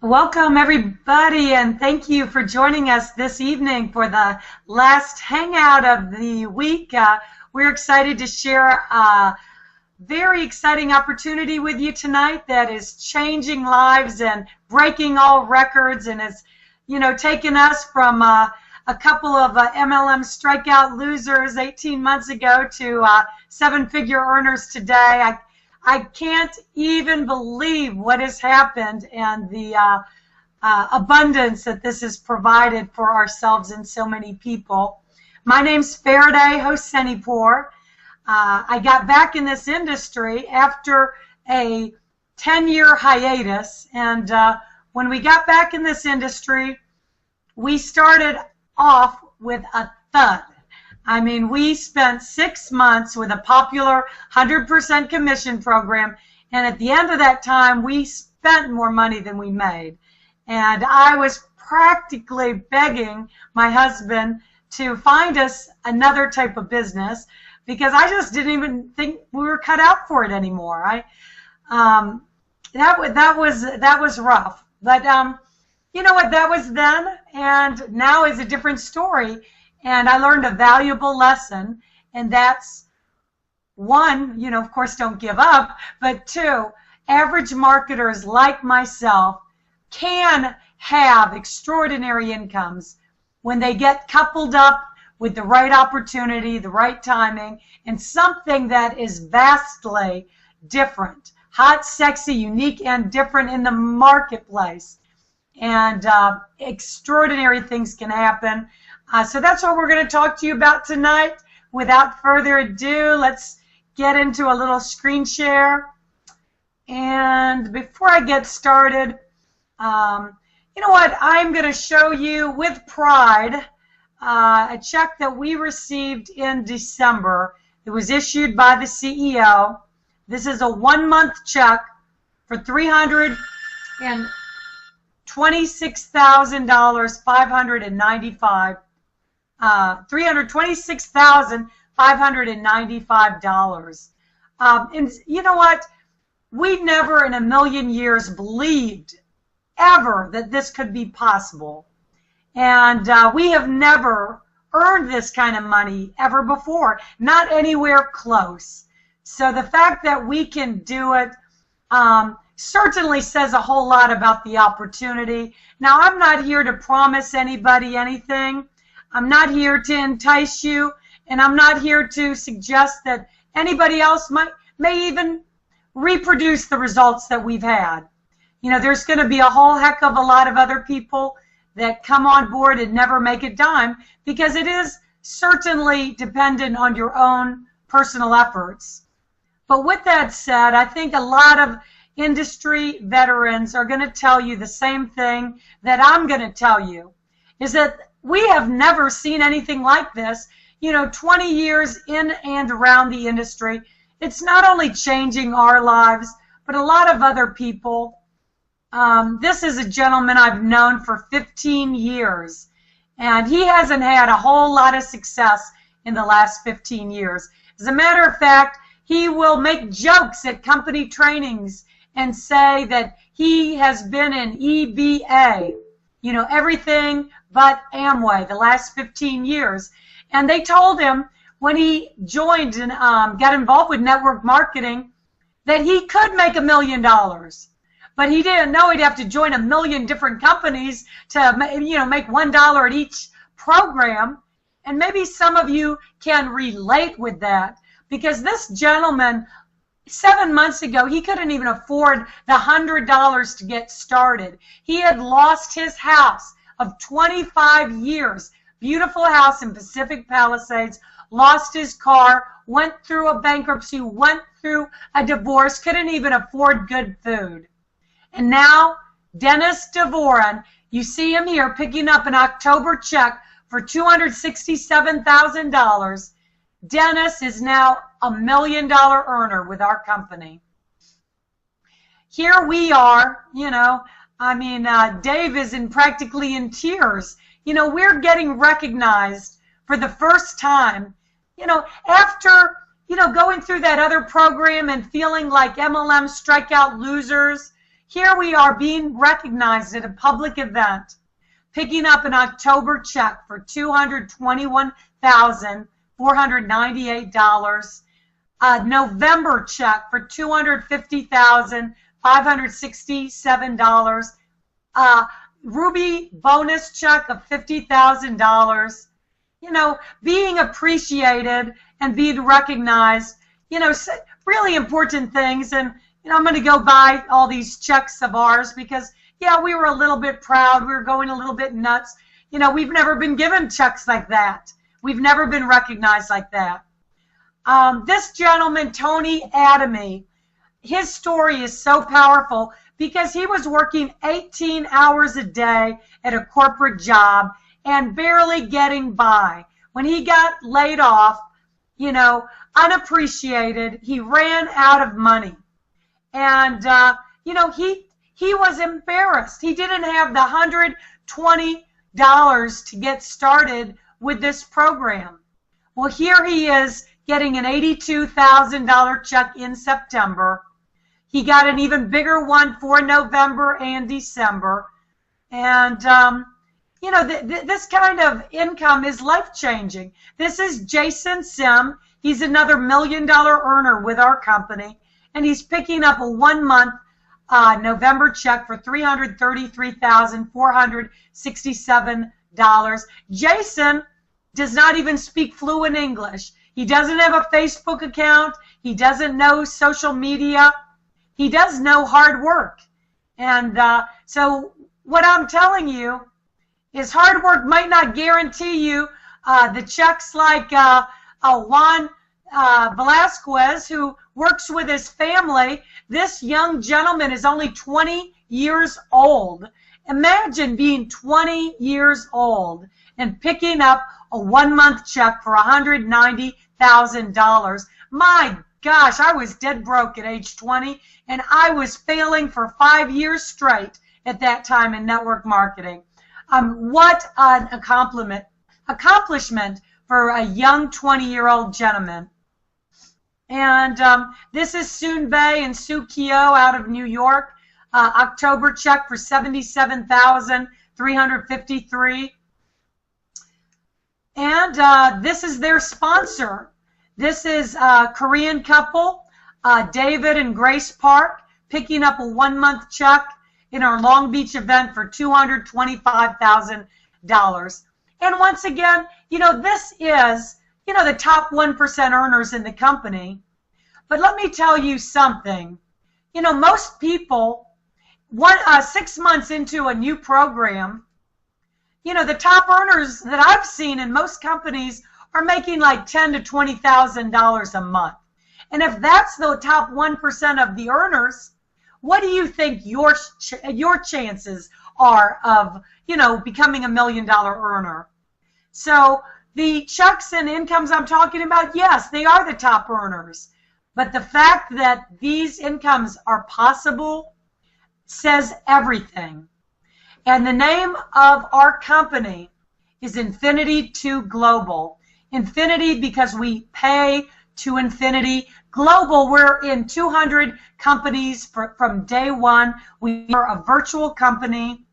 Welcome, everybody, and thank you for joining us this evening for the last hangout of the week. We're excited to share a very exciting opportunity with you tonight that is changing lives and breaking all records and has, taken us from a couple of MLM strikeout losers 18 months ago to seven-figure earners today. I can't even believe what has happened and the abundance that this has provided for ourselves and so many people. My name's Faraday Hosenipur. I got back in this industry after a 10-year hiatus, and when we got back in this industry, we started off with a thud. I mean, we spent 6 months with a popular 100% commission program, and at the end of that time, we spent more money than we made. And I was practically begging my husband to find us another type of business because I just didn't even think we were cut out for it anymore. That was rough. But you know what? That was then, and now is a different story. And I learned a valuable lesson, and that's one, of course, don't give up, but two, average marketers like myself can have extraordinary incomes when they get coupled up with the right opportunity, the right timing, and something that is vastly different, hot, sexy, unique, and different in the marketplace. And extraordinary things can happen. So that's what we're going to talk to you about tonight. Without further ado, let's get into a little screen share. And before I get started, you know what? I'm going to show you with pride a check that we received in December. It was issued by the CEO. This is a 1-month check for $326,595. $326,595. And you know what? We never in a million years believed ever that this could be possible. And we have never earned this kind of money ever before, not anywhere close. So the fact that we can do it certainly says a whole lot about the opportunity. Now, I'm not here to promise anybody anything. I'm not here to entice you, and I'm not here to suggest that anybody else may even reproduce the results that we've had. There's going to be a whole heck of a lot of other people that come on board and never make a dime because it is certainly dependent on your own personal efforts. But with that said, I think a lot of industry veterans are going to tell you the same thing that I'm going to tell you, is that we have never seen anything like this. 20 years in and around the industry, it's not only changing our lives, but a lot of other people. This is a gentleman I've known for 15 years, and he hasn't had a whole lot of success in the last 15 years. As a matter of fact, he will make jokes at company trainings and say that he has been in EBA, everything but Amway the last 15 years. And they told him when he joined and got involved with network marketing that he could make $1 million. But he didn't know he'd have to join a million different companies to make $1 at each program. And maybe some of you can relate with that, because this gentleman 7 months ago, he couldn't even afford the $100 to get started. He had lost his house of 25 years, beautiful house in Pacific Palisades, lost his car, went through a bankruptcy, went through a divorce, couldn't even afford good food. And now, Dennis Devoren, you see him here picking up an October check for $267,000. Dennis is now $1 million earner with our company. Here we are, Dave is practically in tears. We're getting recognized for the first time, after, going through that other program and feeling like MLM strikeout losers. here we are being recognized at a public event, picking up an October check for $221,498, a November check for $250,567, a Ruby bonus check of $50,000, being appreciated and being recognized, really important things. And, I'm going to go buy all these checks of ours because, yeah, we were a little bit proud. We were going a little bit nuts. We've never been given checks like that. We've never been recognized like that. This gentleman, Tony Adamy, his story is so powerful because he was working 18 hours a day at a corporate job and barely getting by. When he got laid off, unappreciated, he ran out of money. And, he was embarrassed. He didn't have the $120 to get started with this program. Well, here he is getting an $82,000 check in September. He got an even bigger one for November and December. And, this kind of income is life-changing. This is Jason Sim. He's another $1 million earner with our company. And he's picking up a 1-month November check for $333,467. Jason does not even speak fluent English. He doesn't have a Facebook account. He doesn't know social media. He does know hard work. And so what I'm telling you is hard work might not guarantee you the checks like Juan Velasquez, who works with his family. This young gentleman is only 20 years old. Imagine being 20 years old and picking up a 1-month check for $190,000. My gosh, I was dead broke at age 20, and I was failing for 5 years straight at that time in network marketing. What an accomplishment for a young 20-year-old gentleman. And this is Soon Bay and Sue Kyo out of New York. October check for $77,353. And this is their sponsor. This is a Korean couple, David and Grace Park, picking up a 1-month check in our Long Beach event for $225,000. And once again, this is, the top 1% earners in the company. But let me tell you something. Most people, 6 months into a new program, the top earners that I've seen in most companies are making like $10,000 to $20,000 a month. And if that's the top 1% of the earners, what do you think your chances are of, becoming $1 million earner? So the checks and incomes I'm talking about, yes, they are the top earners. But the fact that these incomes are possible says everything. And the name of our company is Infinity 2 Global. Infinity because we pay to infinity. Global, we're in 200 companies from day one. We are a virtual company.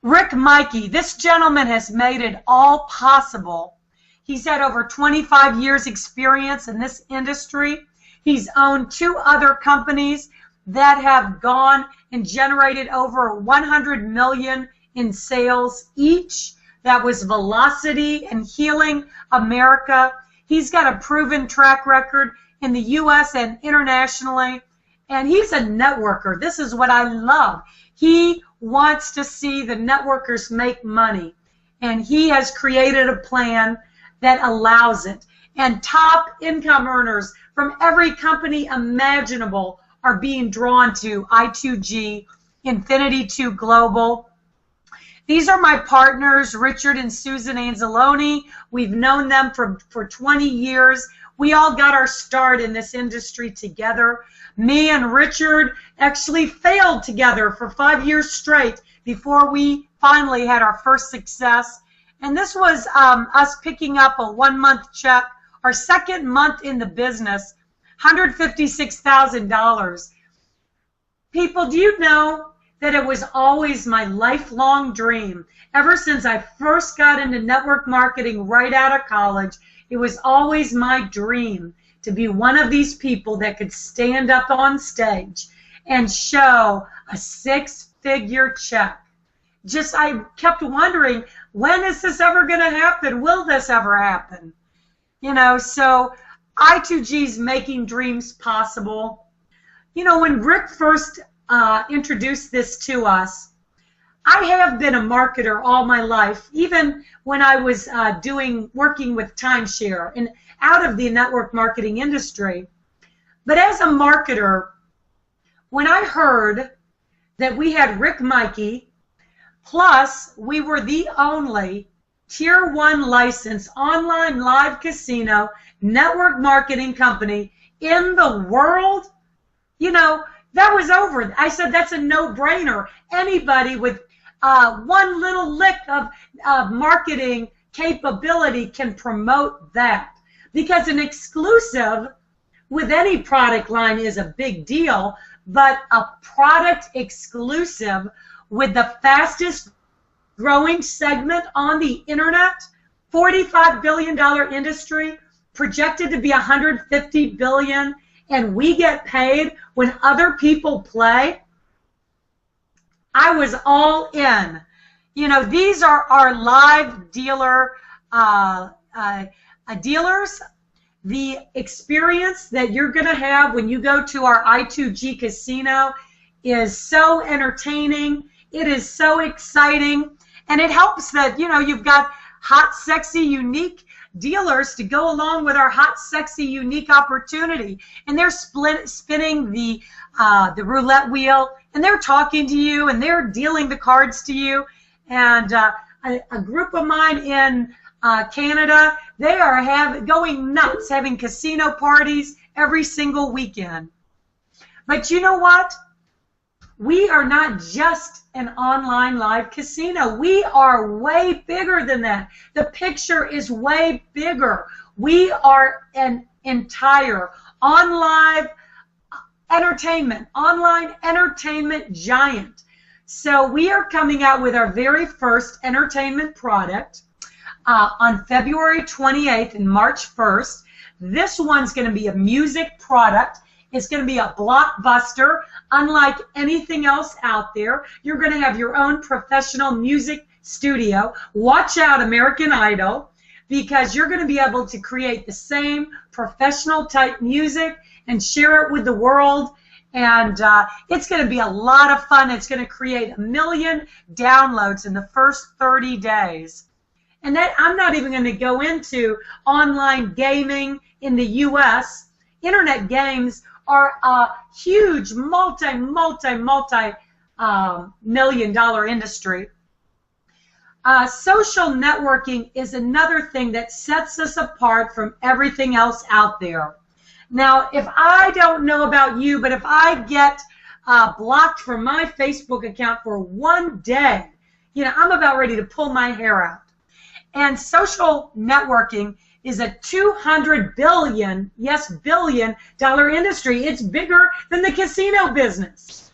Rick Maike, this gentleman has made it all possible. He's had over 25 years experience in this industry. He's owned 2 other companies that have gone and generated over 100 million in sales each. That was Velocity and Healing America. He's got a proven track record in the U.S. and internationally. And he's a networker. This is what I love. He wants to see the networkers make money. And he has created a plan that allows it. And top income earners from every company imaginable are being drawn to I2G, Infinity 2 Global. These are my partners, Richard and Susan Anzalone. We've known them for 20 years. We all got our start in this industry together. Me and Richard actually failed together for 5 years straight before we finally had our first success. And this was us picking up a 1-month check, our second month in the business, $156,000. People, do you know that it was always my lifelong dream? Ever since I first got into network marketing right out of college, it was always my dream to be one of these people that could stand up on stage and show a six-figure check. Just, I kept wondering, when is this ever going to happen? Will this ever happen? You know, so I2G is making dreams possible. You know, when Rick first introduced this to us, I have been a marketer all my life, even when I was working with timeshare and out of the network marketing industry. But as a marketer, when I heard that we had Rick Maike, plus we were the only Tier 1 licensed online live casino network marketing company in the world, you know, that was over. I said that's a no-brainer. Anybody with one little lick of marketing capability can promote that. Because an exclusive with any product line is a big deal, but a product exclusive with the fastest growing segment on the internet, $45 billion industry, projected to be $150 billion, and we get paid when other people play, I was all in. You know, these are our live dealer dealers. The experience that you're going to have when you go to our I2G casino is so entertaining. It is so exciting. And it helps that, you know, you've got hot, sexy, unique dealers to go along with our hot, sexy, unique opportunity. And they're spinning the roulette wheel, and they're talking to you, and they're dealing the cards to you. And a group of mine in Canada, they are going nuts, having casino parties every single weekend. But you know what? We are not just an online live casino. We are way bigger than that. The picture is way bigger. We are an entire online entertainment giant. So we are coming out with our very first entertainment product on February 28th and March 1st. This one's going to be a music product. It's going to be a blockbuster, unlike anything else out there. You're going to have your own professional music studio. Watch out, American Idol, because you're going to be able to create the same professional type music and share it with the world. And it's going to be a lot of fun. It's going to create 1 million downloads in the first 30 days. And that, I'm not even going to go into online gaming in the U.S. Internet games are a huge multi-million-dollar industry. Social networking is another thing that sets us apart from everything else out there. Now, if I don't know about you, but if I get blocked from my Facebook account for one day, you know, I'm about ready to pull my hair out. And social networking is a $200 billion, yes, billion-dollar industry. It's bigger than the casino business.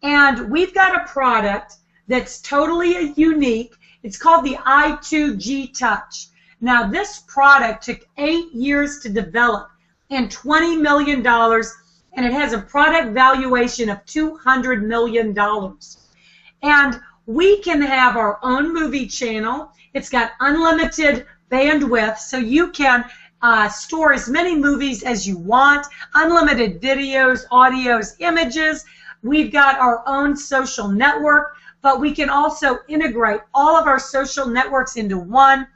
And we've got a product that's totally unique. It's called the I2G Touch. Now, this product took 8 years to develop and $20 million, and it has a product valuation of $200 million. And we can have our own movie channel. It's got unlimited bandwidth, so you can store as many movies as you want, unlimited videos, audios, images. We've got our own social network, but we can also integrate all of our social networks into one.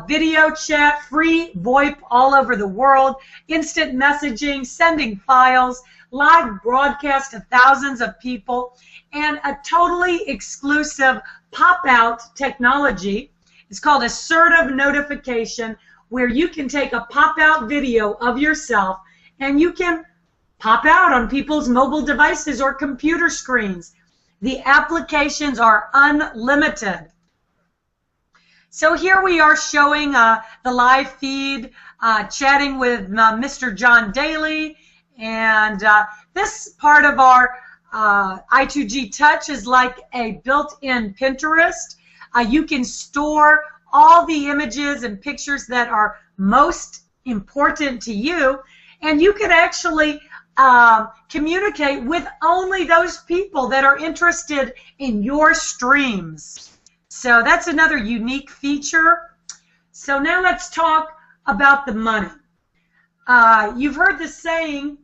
Video chat, free VoIP all over the world, instant messaging, sending files, live broadcast to thousands of people, and a totally exclusive pop-out technology. It's called assertive notification, where you can take a pop-out video of yourself and you can pop out on people's mobile devices or computer screens. The applications are unlimited. So here we are showing the live feed, chatting with Mr. John Daly, and this part of our I2G Touch is like a built-in Pinterest. You can store all the images and pictures that are most important to you, and you can actually communicate with only those people that are interested in your streams. So that's another unique feature. So now let's talk about the money. You've heard the saying,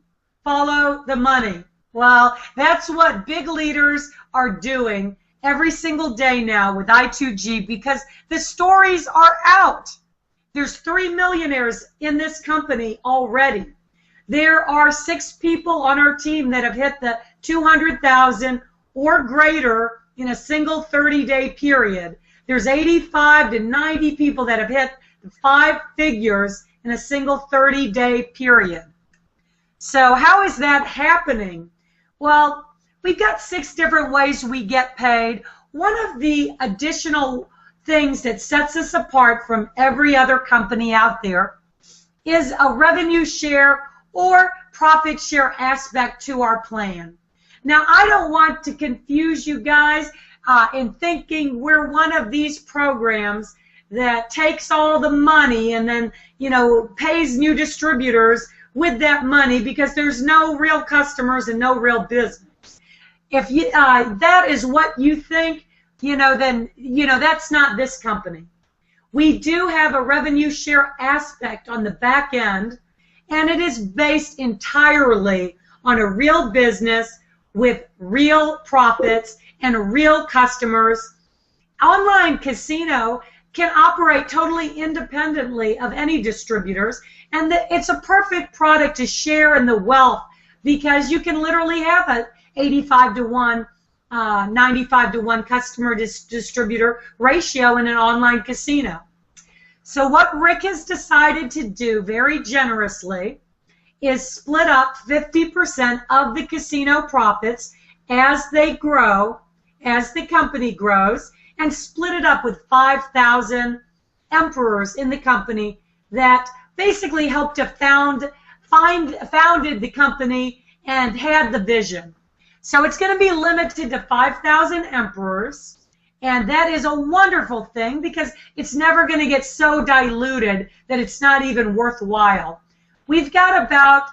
follow the money. Well, that's what big leaders are doing every single day now with I2G, because the stories are out. There's 3 millionaires in this company already. There are 6 people on our team that have hit the 200,000 or greater in a single 30-day period. There's 85 to 90 people that have hit the 5 figures in a single 30-day period. So how is that happening? Well, we've got 6 different ways we get paid. One of the additional things that sets us apart from every other company out there is a revenue share or profit share aspect to our plan. Now, I don't want to confuse you guys in thinking we're one of these programs that takes all the money and then, pays new distributors with that money, because there's no real customers and no real business. If you, that is what you think, then, that's not this company. We do have a revenue share aspect on the back end, and it is based entirely on a real business with real profits and real customers. Online casino can operate totally independently of any distributors, and it's a perfect product to share in the wealth, because you can literally have an 85 to 1, 95 to 1 customer distributor ratio in an online casino. So what Rick has decided to do very generously is split up 50% of the casino profits as they grow, as the company grows, and split it up with 5,000 emperors in the company that basically helped to founded the company and had the vision. So it's going to be limited to 5,000 emperors, and that is a wonderful thing, because it's never going to get so diluted that it's not even worthwhile. We've got about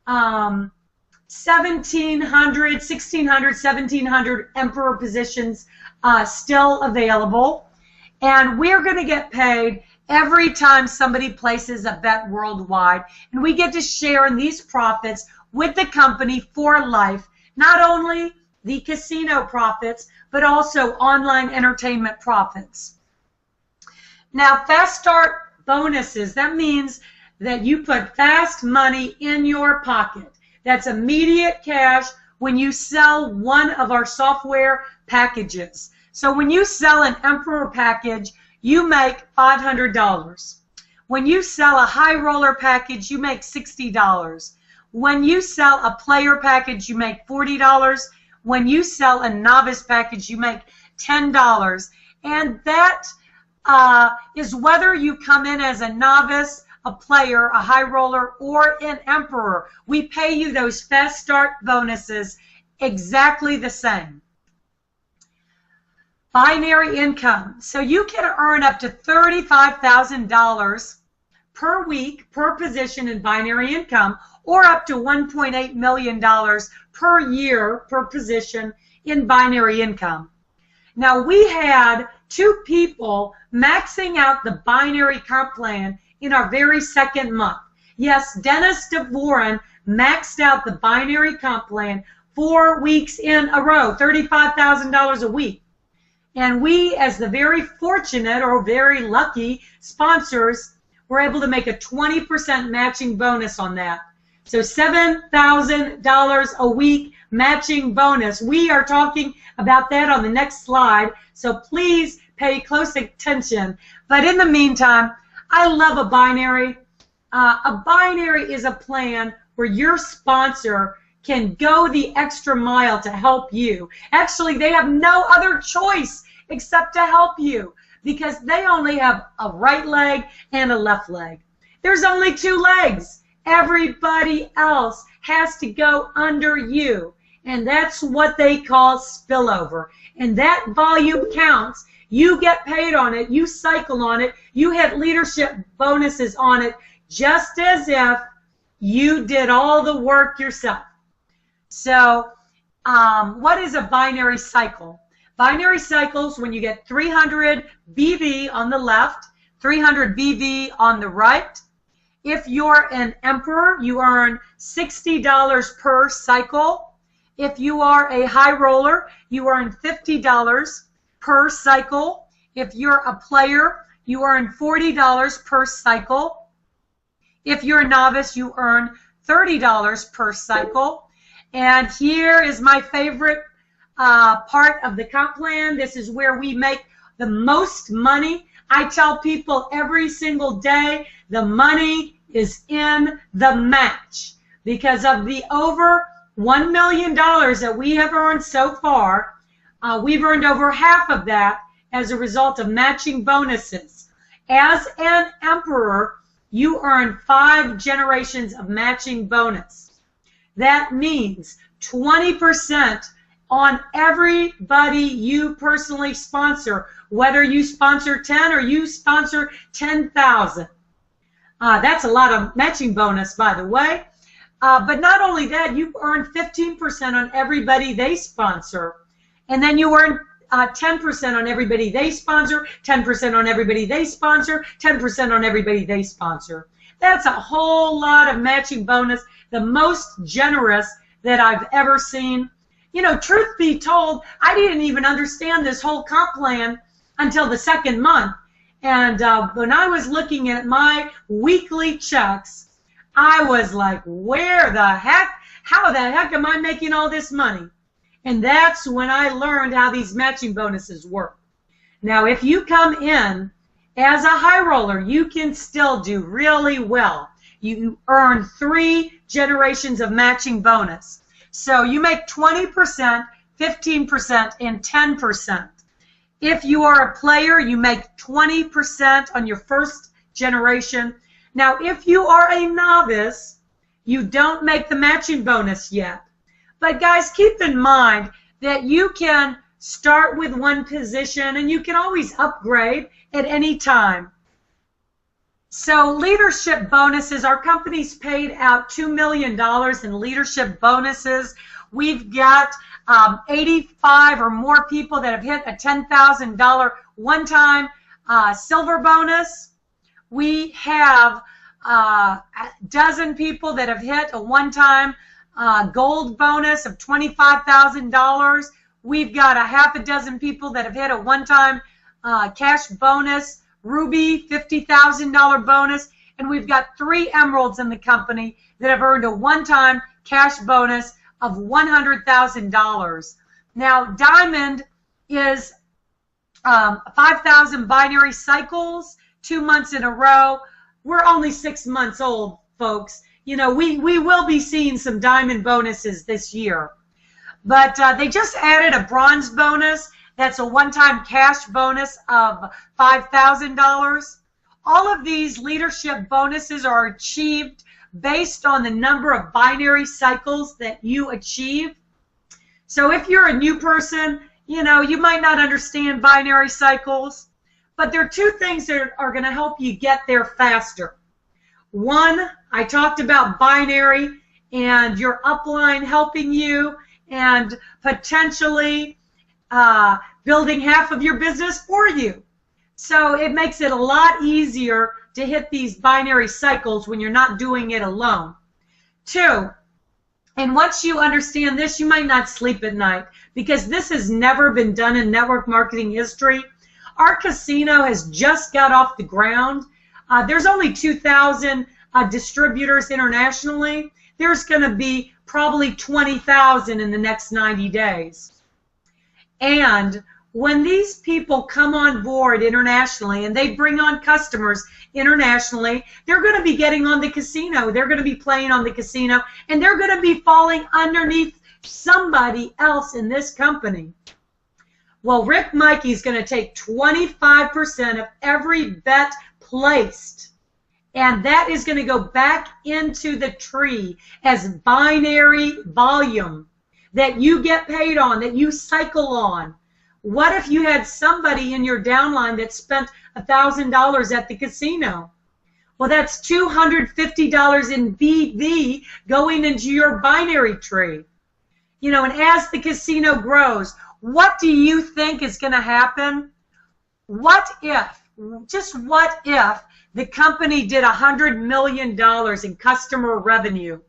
1,700, 1,700 emperor positions still available, and we're going to get paid every time somebody places a bet worldwide, and we get to share in these profits with the company for life, not only the casino profits, but also online entertainment profits. Now, fast start bonuses, that means that you put fast money in your pocket. That's immediate cash when you sell one of our software packages. So when you sell an Emperor package, you make $500. When you sell a high roller package, you make $60. When you sell a player package, you make $40. When you sell a novice package, you make $10. And that is whether you come in as a novice, a player, a high roller, or an emperor. We pay you those fast start bonuses exactly the same. Binary income. So you can earn up to $35,000 per week per position in binary income, or up to $1.8 million per year per position in binary income. Now, we had 2 people maxing out the binary comp plan in our very second month. Yes, Dennis DeVoren maxed out the binary comp plan 4 weeks in a row, $35,000 a week. And we, as the very fortunate or very lucky sponsors, were able to make a 20% matching bonus on that. So $7,000 a week matching bonus. We are talking about that on the next slide, so please pay close attention. But in the meantime, I love a binary. A binary is a plan where your sponsor can go the extra mile to help you. Actually, they have no other choice except to help you, because they only have a right leg and a left leg. There's only 2 legs. Everybody else has to go under you. and that's what they call spillover. And that volume counts. You get paid on it. You cycle on it. You hit leadership bonuses on it, just as if you did all the work yourself. So what is a binary cycle? Binary cycles when you get 300 BV on the left, 300 BV on the right. If you're an emperor, you earn $60 per cycle. If you are a high roller, you earn $50 per cycle. If you're a player, you earn $40 per cycle. If you're a novice, you earn $30 per cycle. And here is my favorite part of the comp plan. This is where we make the most money. I tell people every single day, the money is in the match. Because of the over $1 million that we have earned so far, we've earned over half of that as a result of matching bonuses. As an emperor, you earn 5 generations of matching bonus. That means 20% on everybody you personally sponsor, whether you sponsor 10 or you sponsor 10,000. That's a lot of matching bonus, by the way. But not only that, you earn 15% on everybody they sponsor. And then you earn 10% on everybody they sponsor, 10% on everybody they sponsor, 10% on everybody they sponsor. That's a whole lot of matching bonus, the most generous that I've ever seen. You know, truth be told, I didn't even understand this whole comp plan until the second month. And when I was looking at my weekly checks, I was like, where the heck, how the heck am I making all this money? And that's when I learned how these matching bonuses work. Now, if you come in as a high roller, you can still do really well. You earn 3 generations of matching bonus. So you make 20%, 15%, and 10%. If you are a player, you make 20% on your first generation. Now, if you are a novice, you don't make the matching bonus yet. But guys, keep in mind that you can start with one position and you can always upgrade at any time. So leadership bonuses, our company's paid out $2 million in leadership bonuses. We've got 85 or more people that have hit a $10,000 one-time silver bonus. We have a dozen people that have hit a one-time gold bonus of $25,000. We've got a half a dozen people that have hit a one-time cash bonus, ruby, $50,000 bonus, and we've got 3 emeralds in the company that have earned a one-time cash bonus of $100,000. Now, diamond is 5,000 binary cycles, 2 months in a row. We're only 6 months old, folks. You know, we will be seeing some diamond bonuses this year. But they just added a bronze bonus. That's a one-time cash bonus of $5,000. All of these leadership bonuses are achieved based on the number of binary cycles that you achieve. So if you're a new person, you know, you might not understand binary cycles, but there are 2 things that are going to help you get there faster. One, I talked about binary and your upline helping you and potentially building half of your business for you. So it makes it a lot easier to hit these binary cycles when you're not doing it alone. 2, and once you understand this, you might not sleep at night because this has never been done in network marketing history. Our casino has just got off the ground. There's only 2,000 distributors internationally. There's going to be probably 20,000 in the next 90 days. And when these people come on board internationally and they bring on customers internationally, they're going to be getting on the casino. They're going to be playing on the casino, and they're going to be falling underneath somebody else in this company. Well, Rick Maike is going to take 25% of every bet placed, and that is going to go back into the tree as binary volume. that you get paid on, that you cycle on? What if you had somebody in your downline that spent $1,000 at the casino? Well, that's $250 in BV going into your binary tree. You know, and as the casino grows, what do you think is going to happen? What if, just what if, the company did $100 million in customer revenue?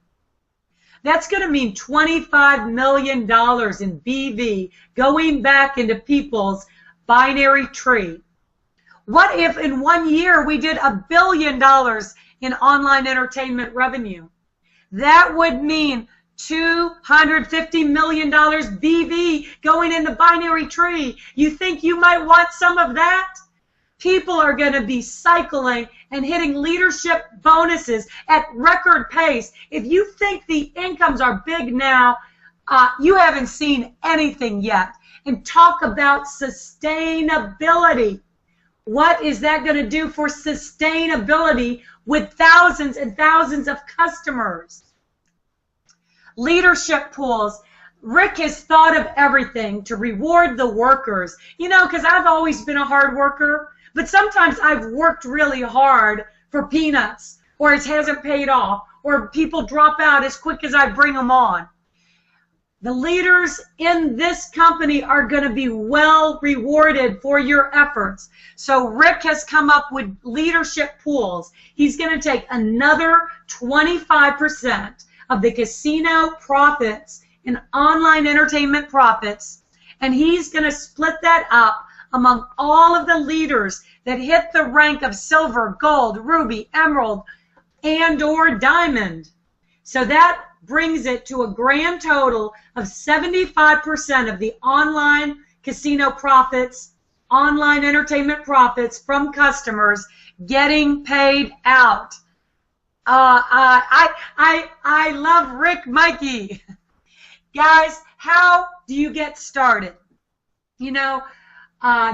That's going to mean $25 million in BV going back into people's binary tree. What if in 1 year we did $1 billion in online entertainment revenue? That would mean $250 million BV going in the binary tree. You think you might want some of that? People are going to be cycling and hitting leadership bonuses at record pace. If you think the incomes are big now, you haven't seen anything yet. And talk about sustainability. What is that going to do for sustainability with thousands and thousands of customers? Leadership pools. Rick has thought of everything to reward the workers. You know, because I've always been a hard worker, but sometimes I've worked really hard for peanuts, or it hasn't paid off, or people drop out as quick as I bring them on. The leaders in this company are going to be well rewarded for your efforts. So Rick has come up with leadership pools. He's going to take another 25% of the casino profits and online entertainment profits, and he's going to split that up among all of the leaders that hit the rank of silver, gold, ruby, emerald, and or diamond. So that brings it to a grand total of 75% of the online casino profits, online entertainment profits from customers getting paid out. I love Rick Maike. Guys, how do you get started? You know,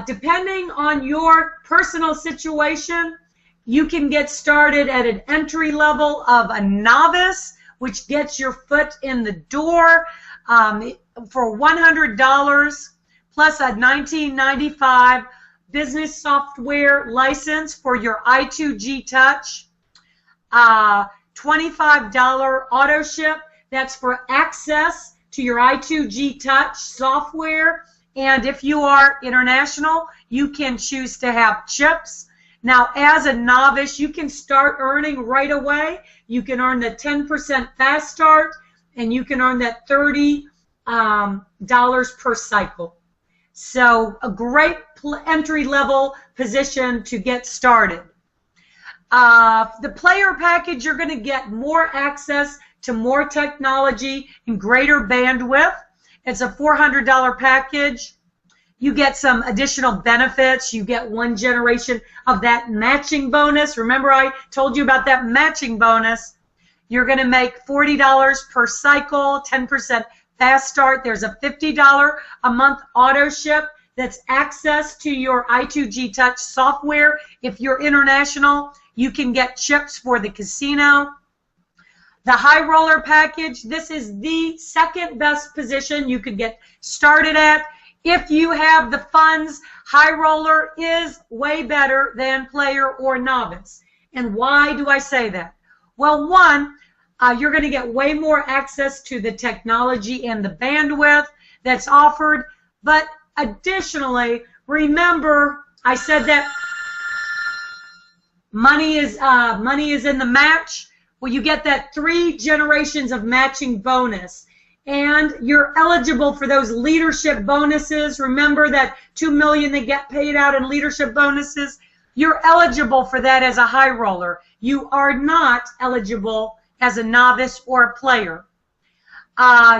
depending on your personal situation, you can get started at an entry level of a novice, which gets your foot in the door for $100 plus a $19.95 business software license for your I2G touch. $25 auto ship. That's for access to your I2G touch software. And if you are international, you can choose to have chips. Now, as a novice, you can start earning right away. You can earn the 10% fast start, and you can earn that $30 per cycle. So a great entry-level position to get started. The player package, you're going to get more access to more technology and greater bandwidth. It's a $400 package. You get some additional benefits. You get 1 generation of that matching bonus. Remember I told you about that matching bonus. You're going to make $40 per cycle, 10% fast start. There's a $50 a month auto ship. That's access to your I2G touch software. If you're international, you can get chips for the casino. The high roller package, this is the second best position you could get started at. If you have the funds, high roller is way better than player or novice. And why do I say that? Well, one, you're going to get way more access to the technology and the bandwidth that's offered. But additionally, remember I said that money is in the match. Well, you get that 3 generations of matching bonus. And you're eligible for those leadership bonuses. Remember that $2 million that get paid out in leadership bonuses? You're eligible for that as a high roller. You are not eligible as a novice or a player.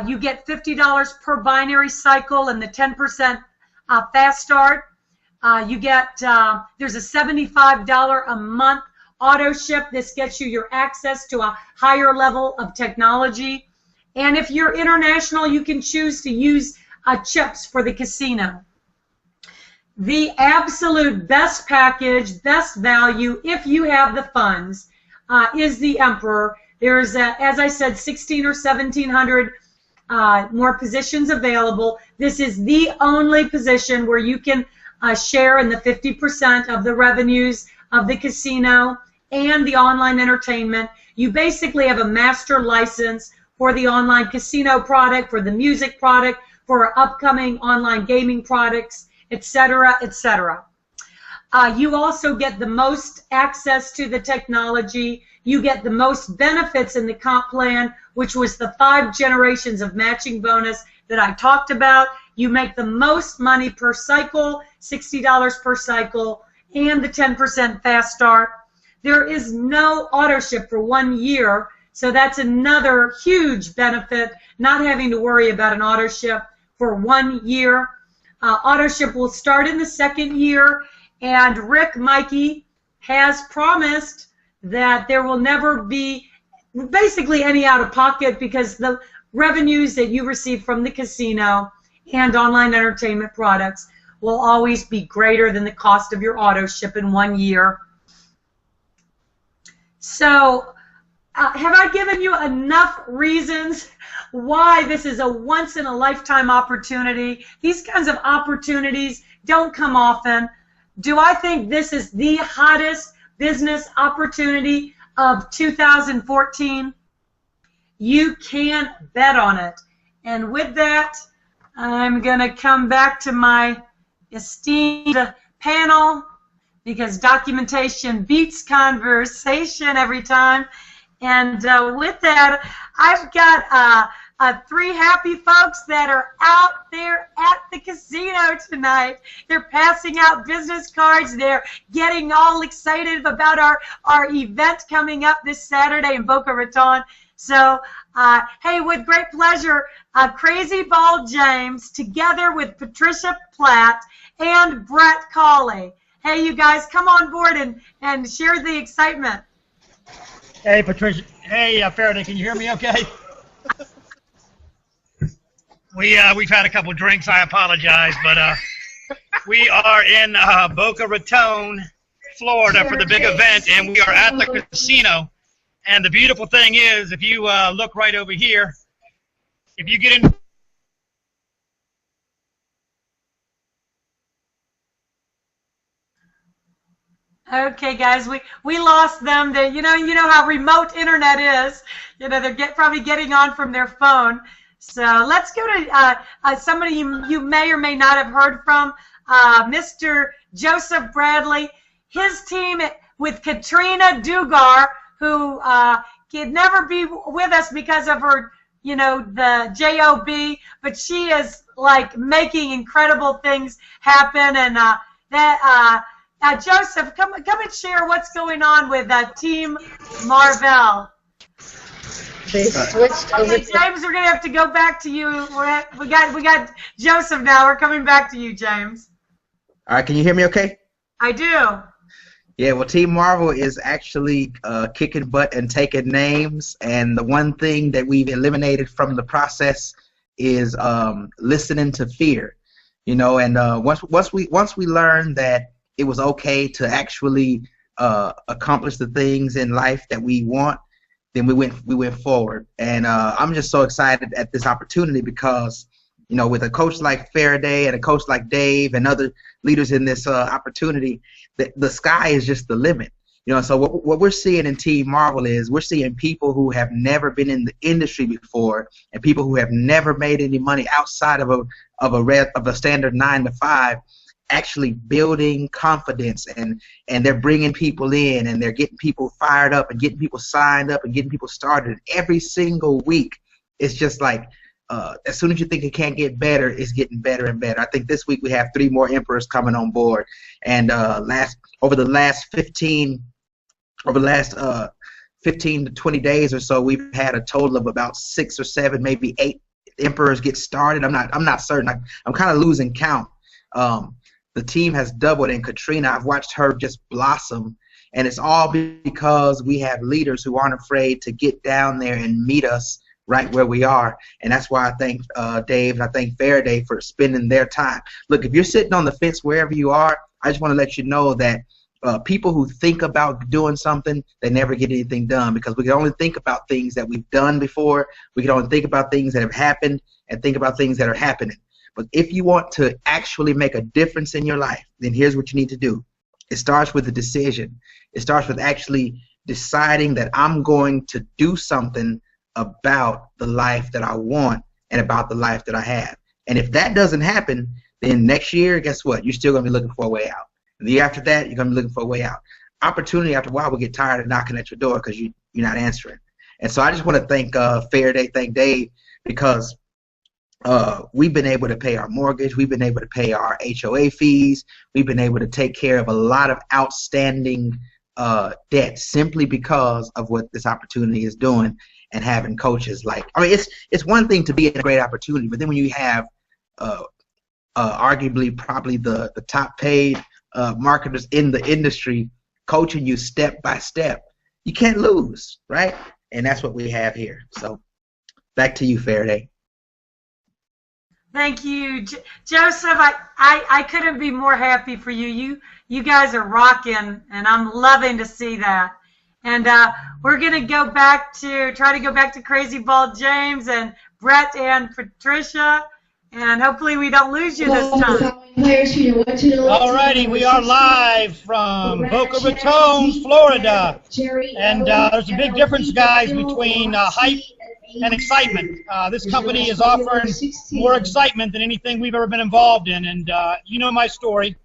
You get $50 per binary cycle and the 10% fast start. You get, there's a $75 a month auto ship. This gets you your access to a higher level of technology. And if you're international, you can choose to use chips for the casino. The absolute best package, best value, if you have the funds, is the Emperor. There's, as I said, 1,600 or 1,700 more positions available. This is the only position where you can share in the 50% of the revenues of the casino and the online entertainment. You basically have a master license for the online casino product, for the music product, for upcoming online gaming products, etc., etc. You also get the most access to the technology. You get the most benefits in the comp plan, which was the 5 generations of matching bonus that I talked about. You make the most money per cycle, $60 per cycle, and the 10% fast start. There is no auto ship for 1 year, so that's another huge benefit, not having to worry about an auto ship for 1 year. Auto ship will start in the 2nd year, and Rick Maike has promised that there will never be basically any out-of-pocket, because the revenues that you receive from the casino and online entertainment products will always be greater than the cost of your auto ship in 1 year. So have I given you enough reasons why this is a once-in-a-lifetime opportunity? These kinds of opportunities don't come often. Do I think this is the hottest business opportunity of 2014? You can bet on it. And with that, I'm going to come back to my esteemed panel, because documentation beats conversation every time. And with that, I've got 3 happy folks that are out there at the casino tonight. They're passing out business cards. They're getting all excited about our event coming up this Saturday in Boca Raton. So, hey, with great pleasure, Crazy Ball James, together with Patricia Platt and Brett Cawley. Hey, you guys, come on board and share the excitement. Hey, Patricia. Hey, Faraday, can you hear me okay? We've had a couple drinks. I apologize, but we are in Boca Raton, Florida for the big event, and we are at the casino. And the beautiful thing is, if you look right over here, if you get in. Okay, guys, we lost them. You know how remote internet is. You know, they're probably getting on from their phone. So let's go to somebody you may or may not have heard from, Mr. Joseph Bradley. His team with Katrina Dugar, who could never be with us because of her, the JOB, but she is like making incredible things happen. And Joseph, come and share what's going on with Team Marvell. They switched over. Okay, James, we're gonna have to go back to you. We got Joseph now. We're coming back to you, James. All right, can you hear me okay? I do. Yeah, well, Team Marvel is actually kicking butt and taking names, and the one thing that we've eliminated from the process is listening to fear. And once we learned that it was okay to actually accomplish the things in life that we want, then we went forward. And I'm just so excited at this opportunity because, with a coach like Faraday and a coach like Dave and other leaders in this opportunity, the sky is just the limit. So what we're seeing in Team Marvel is we're seeing people who have never been in the industry before and people who have never made any money outside of a standard 9 to 5, actually building confidence, and they're bringing people in, and they're getting people fired up and getting people signed up and getting people started every single week. It's just like as soon as you think it can't get better, it's getting better and better. I think this week we have 3 more emperors coming on board, and over the last 15 to 20 days or so, we've had a total of about 6 or 7, maybe 8 emperors get started. I'm not certain. I'm kind of losing count. The team has doubled, and Katrina, I've watched her just blossom, and it's all because we have leaders who aren't afraid to get down there and meet us right where we are. And that's why I thank Dave and I thank Faraday for spending their time. Look, if you're sitting on the fence wherever you are, I just want to let you know that people who think about doing something, they never get anything done, because we can only think about things that we've done before. We can only think about things that have happened and think about things that are happening. But if you want to actually make a difference in your life, then here's what you need to do. It starts with a decision. It starts with actually deciding that I'm going to do something about the life that I want and about the life that I have. And if that doesn't happen, then next year, guess what? You're still going to be looking for a way out. The year after that, you're going to be looking for a way out. Opportunity after a while will get tired of knocking at your door because you're not answering. And so I just want to thank Faraday, thank Dave, because we've been able to pay our mortgage. We've been able to pay our HOA fees. We've been able to take care of a lot of outstanding debt simply because of what this opportunity is doing and having coaches like, I mean, it's one thing to be in a great opportunity, but then when you have arguably probably the top paid marketers in the industry coaching you step by step, you can't lose, right? And that's what we have here. So back to you, Faraday. Thank you, Joseph. I couldn't be more happy for you. You guys are rocking, and I'm loving to see that. And we're gonna try to go back to Crazy Bald James and Brett and Patricia, and hopefully we don't lose you this time. Alrighty, we are live from Boca Raton, Florida, and there's a big difference, guys, between hype and excitement. This company is offering more excitement than anything we've ever been involved in, and you know my story.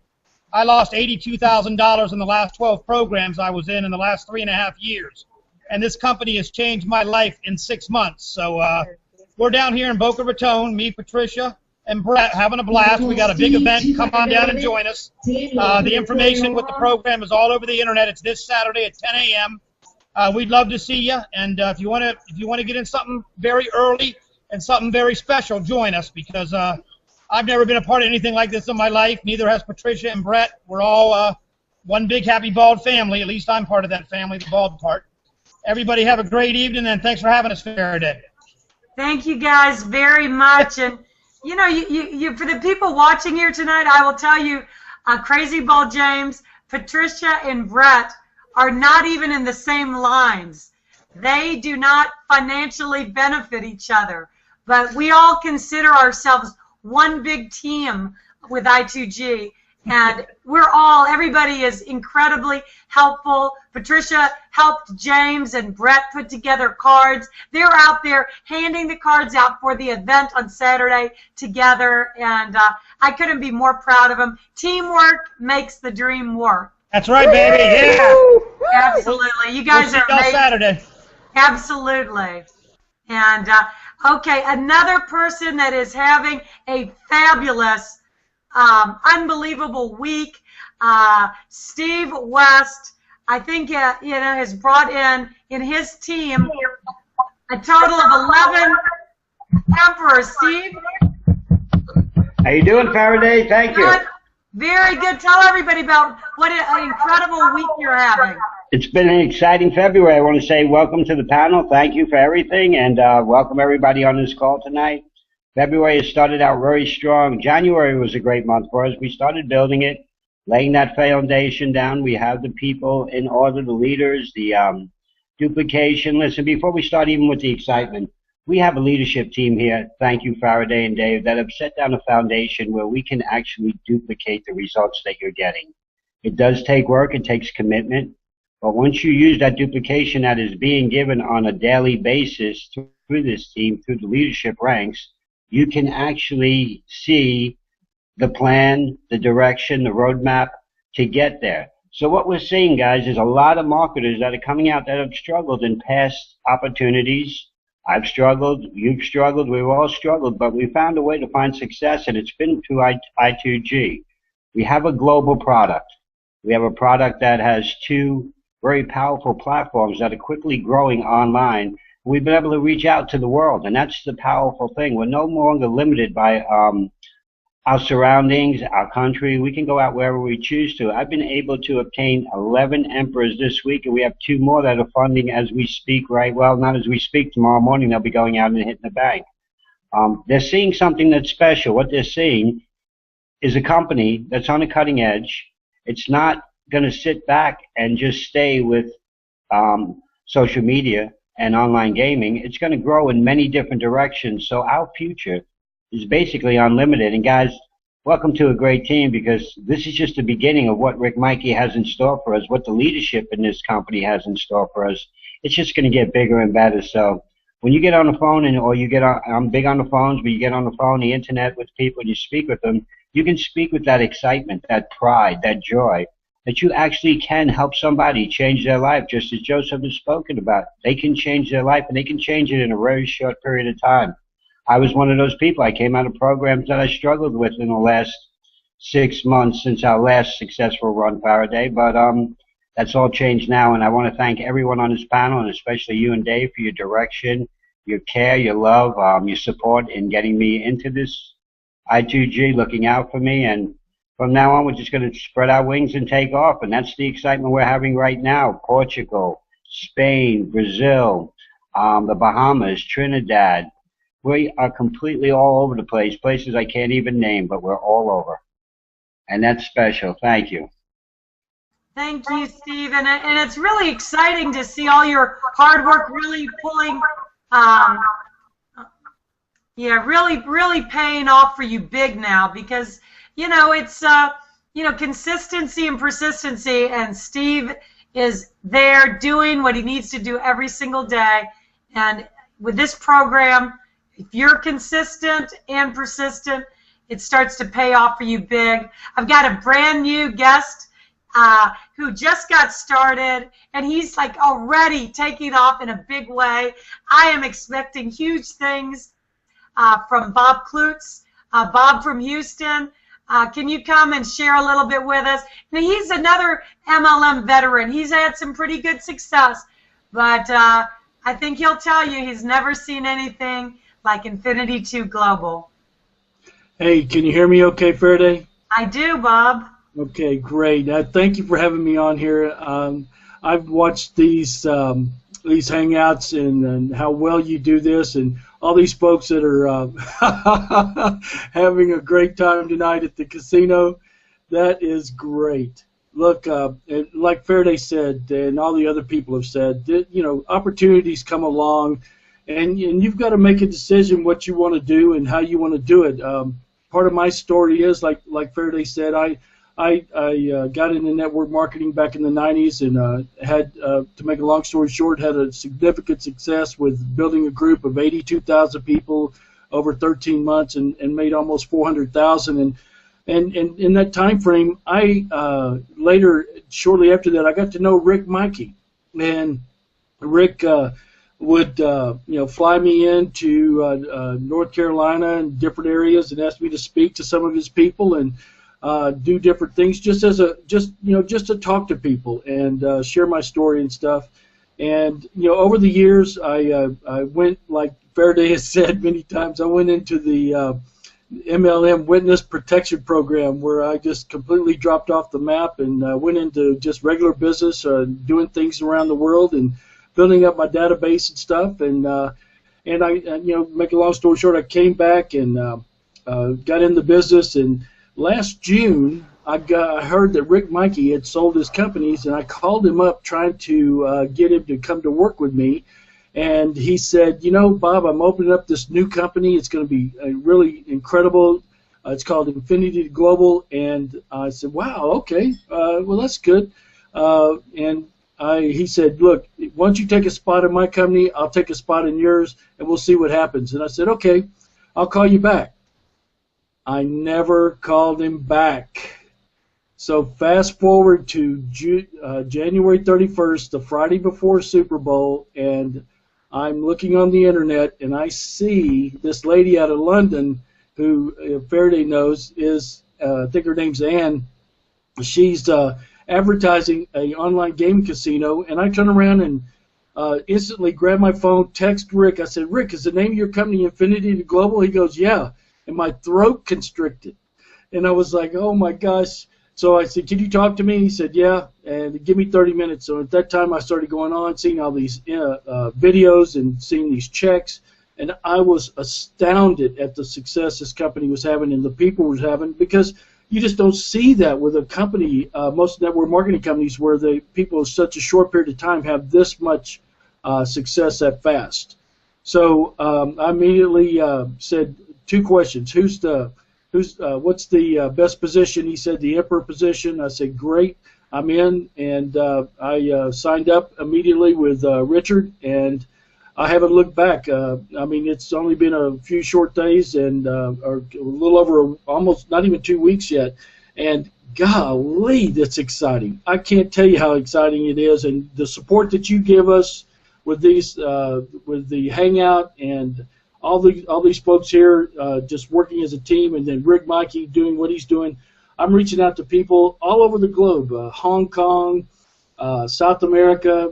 I lost $82,000 in the last 12 programs I was in the last 3.5 years, and this company has changed my life in 6 months. So we're down here in Boca Raton, me, Patricia, and Brett, having a blast. We got a big event. Come on down and join us. The information with the program is all over the internet. It's this Saturday at 10 a.m. We'd love to see you, and if you want to get in something very early and something very special, join us, because I've never been a part of anything like this in my life. Neither has Patricia and Brett. We're all one big happy bald family. At least I'm part of that family, the bald part. Everybody have a great evening, and thanks for having us, Faraday. Thank you guys very much. And you know, you for the people watching here tonight, I will tell you, Crazy Bald James, Patricia, and Brett are not even in the same lines. They do not financially benefit each other, but we all consider ourselves one big team with I2G, and everybody is incredibly helpful. Patricia helped James and Brett put together cards. They're out there handing the cards out for the event on Saturday together, and I couldn't be more proud of them. Teamwork makes the dream work. That's right, baby. Yeah. Absolutely. You guys are amazing. Saturday. Absolutely. And okay, another person that is having a fabulous, unbelievable week, Steve West, I think has brought in his team a total of 11 emperors. Steve? How you doing, Faraday? Thank you. Very good. Tell everybody about what an incredible week you're having. It's been an exciting February. I want to say welcome to the panel. Thank you for everything, and welcome everybody on this call tonight. February has started out very strong. January was a great month for us. We started building it, laying that foundation down. We have the people in order, the leaders, the duplication. Listen, before we start even with the excitement, we have a leadership team here, thank you, Faraday and Dave, that have set down a foundation where we can actually duplicate the results that you're getting. It does take work, it takes commitment, but once you use that duplication that is being given on a daily basis through this team, through the leadership ranks, you can actually see the plan, the direction, the roadmap to get there. So what we're seeing, guys, is a lot of marketers that are coming out that have struggled in past opportunities. I've struggled, you've struggled, we've all struggled, but we found a way to find success, and it's been through I2G. We have a global product. We have a product that has 2 very powerful platforms that are quickly growing online. We've been able to reach out to the world, and that's the powerful thing. We're no longer limited by our surroundings, our country. We can go out wherever we choose to. I've been able to obtain 11 emperors this week, and we have 2 more that are funding as we speak, right? Well, not as we speak. Tomorrow morning they'll be going out and hitting the bank. They're seeing something that's special. What they're seeing is a company that's on a cutting edge. It's not going to sit back and just stay with social media and online gaming. It's going to grow in many different directions. So our future is basically unlimited. And guys, welcome to a great team, because this is just the beginning of what Rick Maike has in store for us, what the leadership in this company has in store for us. It's just going to get bigger and better. So when you get on the phone, or you get on, I'm big on the phones, but you get on the phone, the internet with people, and you speak with them, you can speak with that excitement, that pride, that joy, that you actually can help somebody change their life, just as Joseph has spoken about. They can change their life, and they can change it in a very short period of time. I was one of those people. I came out of programs that I struggled with in the last 6 months since our last successful run, Faraday, but that's all changed now, and I want to thank everyone on this panel, and especially you and Dave, for your direction, your care, your love, your support in getting me into this I2G, looking out for me. And from now on, we're just going to spread our wings and take off, and that's the excitement we're having right now. Portugal, Spain, Brazil, the Bahamas, Trinidad. We are completely all over the place, places I can't even name, but we're all over. And that's special. Thank you. Thank you, Steve. And it's really exciting to see all your hard work really pulling, really paying off for you big now, because, it's, consistency and persistency, and Steve is there doing what he needs to do every single day. And with this program, if you're consistent and persistent, it starts to pay off for you big. I've got a brand new guest who just got started, and he's like already taking off in a big way. I am expecting huge things from Bob Klutz. Bob from Houston, can you come and share a little bit with us? Now, he's another MLM veteran. He's had some pretty good success, but I think he'll tell you he's never seen anything like Infinity 2 Global. Hey, can you hear me okay, Faraday? I do, Bob. Okay, great. Thank you for having me on here. I've watched these hangouts and how well you do this, and all these folks that are having a great time tonight at the casino. That is great. Look, like Faraday said, and all the other people have said, that, opportunities come along, and you've got to make a decision what you want to do and how you want to do it. Part of my story is, like Faraday said, I got into network marketing back in the 90s, and had, to make a long story short, had a significant success with building a group of 82,000 people over 13 months, and made almost 400,000. And in that time frame, I later, shortly after that, I got to know Rick Maike, and Rick would fly me into North Carolina and different areas and ask me to speak to some of his people and do different things, just to talk to people and share my story and stuff. And over the years, I went, like Faraday has said many times, I went into the MLM Witness Protection Program, where I just completely dropped off the map and went into just regular business, doing things around the world and building up my database and stuff. And I, make a long story short, I came back and got in the business. And last June, I heard that Rick Maike had sold his companies, and I called him up trying to get him to come to work with me. And he said, Bob, I'm opening up this new company. It's going to be really incredible. It's called Infinity Global. And I said, wow, okay, well, that's good. He said, look, why don't you take a spot in my company? I'll take a spot in yours, and we'll see what happens. And I said, okay, I'll call you back. I never called him back. So fast forward to January 31st, the Friday before Super Bowl, and I'm looking on the internet, and I see this lady out of London who Faraday knows is, I think her name's Ann. She's advertising an online gaming casino, and I turn around and instantly grab my phone, text Rick. I said, Rick, is the name of your company Infinity Global? He goes, yeah. And my throat constricted. And I was like, oh, my gosh. So I said, can you talk to me? He said, yeah, and give me 30 minutes. So at that time, I started going on, seeing all these videos and seeing these checks, and I was astounded at the success this company was having and the people was having, because, you just don't see that with a company, most network marketing companies, where the people in such a short period of time have this much success that fast. So I immediately said 2 questions. What's the best position? He said the emperor position. I said, great, I'm in, and I signed up immediately with Richard, and I haven't looked back. I mean, it's only been a few short days, and or a little over, almost not even 2 weeks yet, and golly, that's exciting. I can't tell you how exciting it is, and the support that you give us with these, with the hangout, and all these folks here just working as a team, and then Rick Maike doing what he's doing. I'm reaching out to people all over the globe, Hong Kong, South America,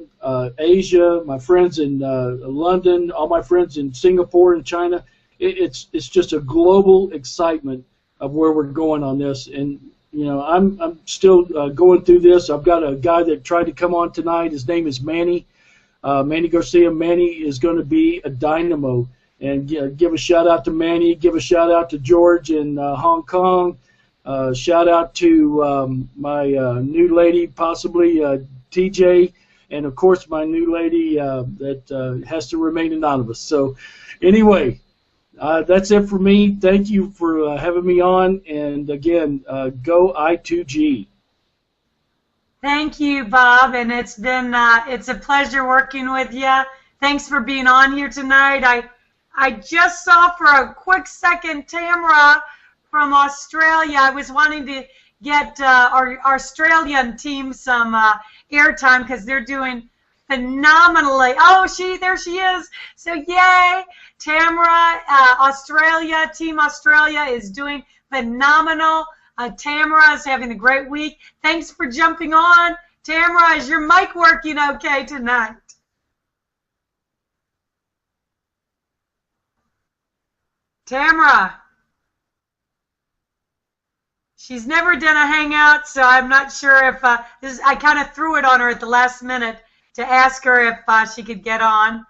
Asia, my friends in London, all my friends in Singapore and China. It's just a global excitement of where we're going on this. And you know, I'm still going through this. I've got a guy that tried to come on tonight. His name is Manny. Manny Garcia. Manny is going to be a dynamo. And give a shout out to Manny. Give a shout out to George in Hong Kong. Shout out to my new lady, possibly TJ, and of course my new lady that has to remain anonymous. So anyway, that's it for me. Thank you for having me on, and again, go I2G. Thank you, Bob, and it's been it's a pleasure working with you. Thanks for being on here tonight. I just saw for a quick second Tamara from Australia. I was wanting to get our Australian team some airtime because they're doing phenomenally. Oh, there she is. So yay, Tamara, Australia, Team Australia is doing phenomenal. Tamara is having a great week. Thanks for jumping on. Tamara, is your mic working okay tonight? Tamara. She's never done a hangout, so I'm not sure if I kind of threw it on her at the last minute to ask her if she could get on.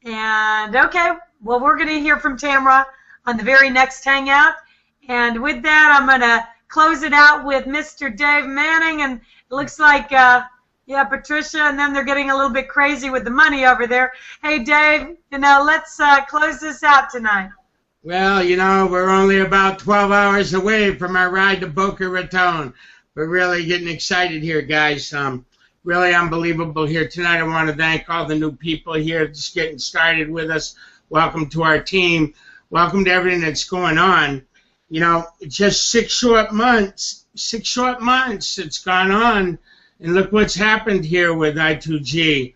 And okay, well, we're going to hear from Tamara on the very next hangout. And with that, I'm going to close it out with Mr. Dave Manning. And it looks like, yeah, Patricia, and then they're getting a little bit crazy with the money over there. Hey, Dave, you know, let's close this out tonight. Well, you know, we're only about 12 hours away from our ride to Boca Raton. We're really getting excited here, guys. Really unbelievable here tonight. I want to thank all the new people here just getting started with us. Welcome to our team. Welcome to everything that's going on. You know, it's just 6 short months. 6 short months it's gone on. And look what's happened here with I2G.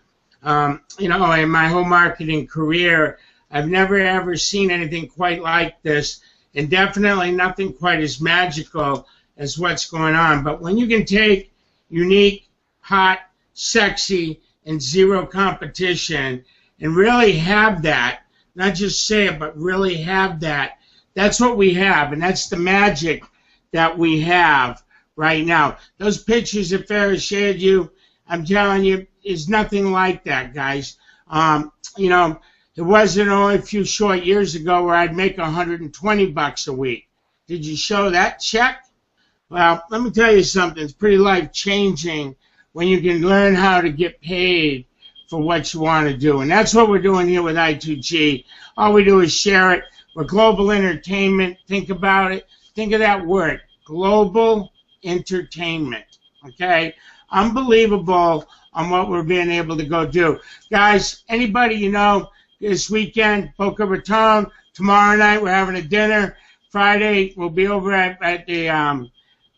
You know, in my whole marketing career, I've never ever seen anything quite like this, and definitely nothing quite as magical as what's going on. But when you can take unique, hot, sexy, and zero competition and really have that, not just say it, but really have that, that's what we have, and that's the magic that we have right now. Those pictures that Farrah shared you, I'm telling you, is nothing like that, guys. You know, it wasn't only a few short years ago where I'd make $120 a week. Did you show that check? Well, let me tell you something. It's pretty life-changing when you can learn how to get paid for what you want to do. And that's what we're doing here with I2G. All we do is share it. We're global entertainment. Think about it. Think of that word, global entertainment. Okay? Unbelievable on what we're being able to go do. Guys, anybody you know, this weekend, Boca Raton. Tomorrow night, we're having a dinner. Friday, we'll be over at the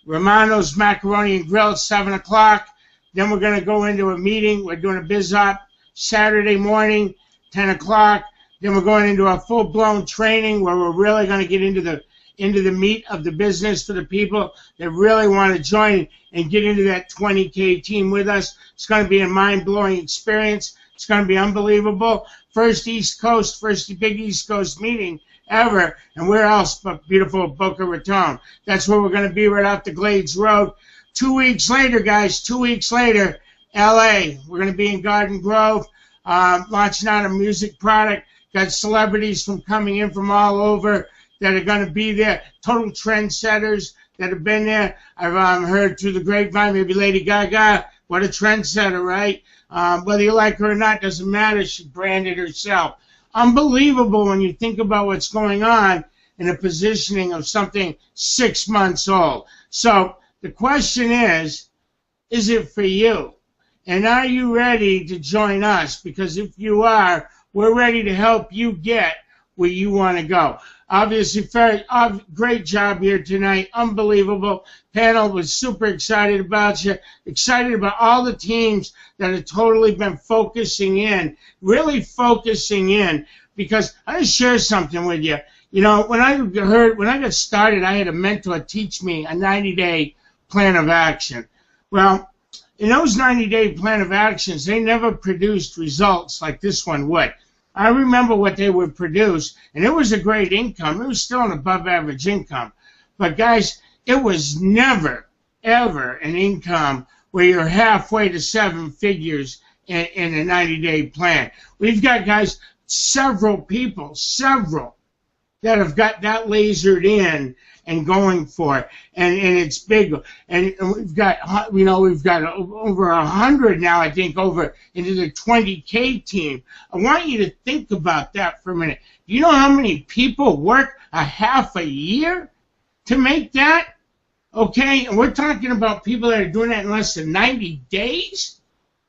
Romano's Macaroni and Grill at 7 o'clock. Then we're going to go into a meeting. We're doing a biz op Saturday morning, 10 o'clock. Then we're going into a full-blown training where we're really going to get into the meat of the business for the people that really want to join and get into that 20K team with us. It's going to be a mind-blowing experience. It's going to be unbelievable. First East Coast, first big East Coast meeting ever, and where else but beautiful Boca Raton. That's where we're going to be, right off the Glades Road. 2 weeks later, guys, 2 weeks later, LA. We're going to be in Garden Grove, launching out a music product. Got celebrities coming in from all over that are going to be there, total trendsetters that have been there. I've heard through the grapevine, maybe Lady Gaga, what a trendsetter, right? Whether you like her or not, doesn't matter. She branded herself. Unbelievable when you think about what's going on in the positioning of something 6 months old. So the question is it for you? And are you ready to join us? Because if you are, we're ready to help you get where you want to go. Obviously, great job here tonight. Unbelievable. Panel was super excited about you. Excited about all the teams that have totally been focusing in, really focusing in. Because I just share something with you. You know, when I got started, I had a mentor teach me a 90-day plan of action. Well, in those 90-day plan of actions, they never produced results like this one would. I remember what they would produce, and it was a great income. It was still an above-average income. But, guys, it was never, ever an income where you're halfway to 7 figures in a 90-day plan. We've got, guys, several people, that have got that lasered in and going for it, and it's big, and we've got over 100 now, I think, over into the 20K team. I want you to think about that for a minute. Do you know how many people work a half a year to make that? Okay, and we're talking about people that are doing that in less than 90 days.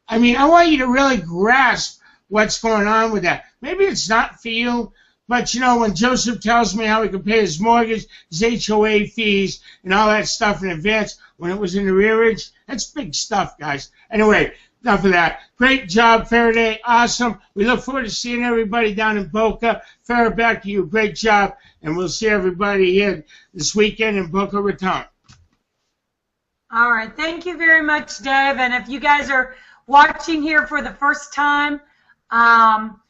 I mean, I want you to really grasp what's going on with that. Maybe it's not for you. But, you know, when Joseph tells me how he can pay his mortgage, his HOA fees, and all that stuff in advance when it was in arrearage, that's big stuff, guys. Anyway, enough of that. Great job, Faraday. Awesome. We look forward to seeing everybody down in Boca. Farrah, back to you. Great job. And we'll see everybody here this weekend in Boca Raton. All right. Thank you very much, Dave. And if you guys are watching here for the first time,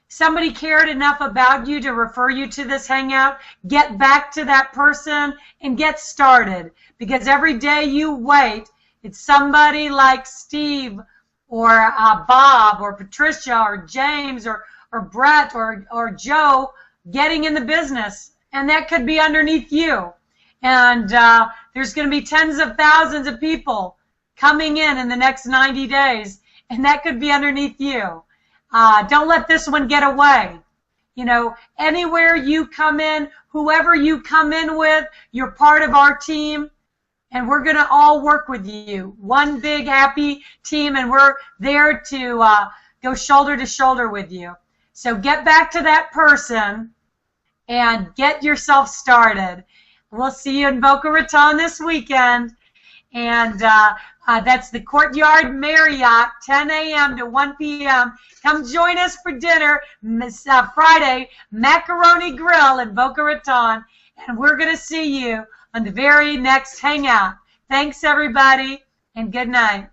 somebody cared enough about you to refer you to this hangout, get back to that person and get started. Because every day you wait, it's somebody like Steve or Bob or Patricia or James or Brett or Joe getting in the business. And that could be underneath you. And there's going to be tens of thousands of people coming in the next 90 days. And that could be underneath you. Don't let this one get away. You know, anywhere you come in, whoever you come in with, you're part of our team, and we're going to all work with you. One big happy team, and we're there to go shoulder to shoulder with you. So get back to that person and get yourself started. We'll see you in Boca Raton this weekend. And that's the Courtyard Marriott, 10 a.m. to 1 p.m. Come join us for dinner Friday, Macaroni Grill in Boca Raton. And we're going to see you on the very next hangout. Thanks, everybody, and good night.